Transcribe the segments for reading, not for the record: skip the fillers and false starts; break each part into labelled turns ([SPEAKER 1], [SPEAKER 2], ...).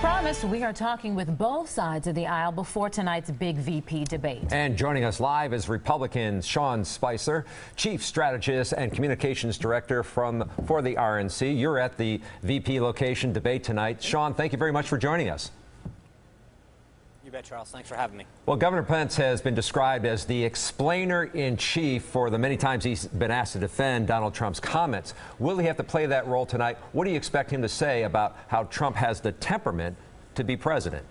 [SPEAKER 1] promised, we are talking with both sides of the aisle before tonight's big VP debate.
[SPEAKER 2] And joining us live is Republican Sean Spicer, Chief Strategist and Communications Director for the RNC. You're at the VP location debate tonight. Sean, thank you very much for joining us.
[SPEAKER 3] You bet, Charles. Thanks for having me.
[SPEAKER 2] Well, Governor Pence has been described as the explainer-in-chief for the many times he's been asked to defend Donald Trump's comments. Will he have to play that role tonight? What do you expect him to say about how Trump has the temperament to be president?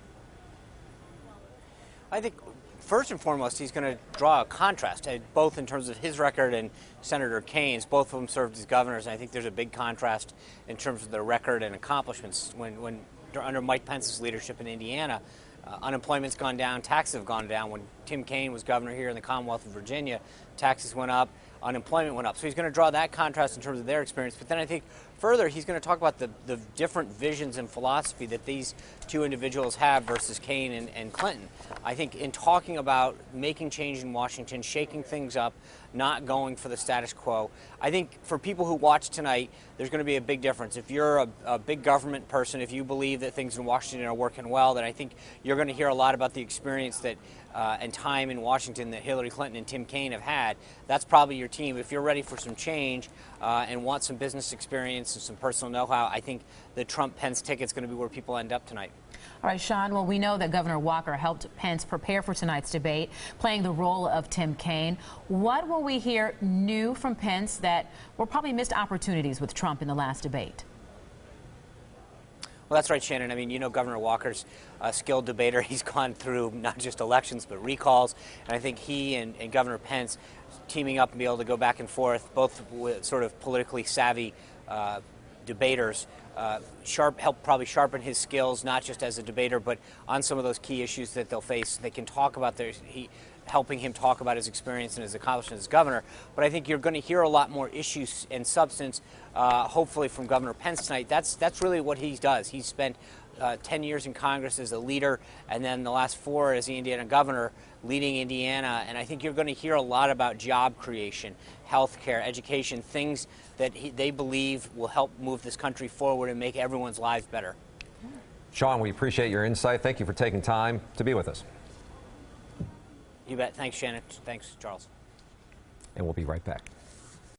[SPEAKER 3] I think, first and foremost, he's going to draw a contrast, both in terms of his record and Senator Kane's. Both of them served as governors, and I think there's a big contrast in terms of their record and accomplishments. When under Mike Pence's leadership in Indiana, unemployment's gone down, taxes have gone down. When Tim Kaine was governor here in the Commonwealth of Virginia, taxes went up, unemployment went up. So he's going to draw that contrast in terms of their experience. But then I think further, he's going to talk about the different visions and philosophy that these two individuals have versus Kaine and Clinton. I think in talking about making change in Washington, shaking things up, not going for the status quo, I think for people who watch tonight, there's going to be a big difference. If you're a big government person, if you believe that things in Washington are working well, then I think you're going to hear a lot about the experience that and time in Washington that Hillary Clinton and Tim Kaine have had. That's probably your team. If you're ready for some change and want some business experience and some personal know-how, I think the Trump-Pence ticket's going to be where people end up tonight.
[SPEAKER 1] All right, Sean, well, we know that Governor Walker helped Pence prepare for tonight's debate, playing the role of Tim Kaine. What will we hear new from Pence that were probably missed opportunities with Trump in the last debate?
[SPEAKER 3] Well, that's right, Shannon. I mean, you know Governor Walker's a skilled debater. He's gone through not just elections, but recalls. And I think he and Governor Pence teaming up and be able to go back and forth, both with sort of politically savvy debaters, help probably sharpen his skills, not just as a debater, but on some of those key issues that they'll face. They can talk about helping him talk about his experience and his accomplishments as governor. But I think you're going to hear a lot more issues and substance, hopefully, from Governor Pence tonight. That's really what he does. He's spent 10 years in Congress as a leader, and then the last 4 as the Indiana governor, leading Indiana. And I think you're going to hear a lot about job creation, health care, education, things that they believe will help move this country forward and make everyone's lives better.
[SPEAKER 2] Sean, we appreciate your insight. Thank you for taking time to be with us.
[SPEAKER 3] You bet. Thanks, Shannon. Thanks, Charles.
[SPEAKER 2] And we'll be right back.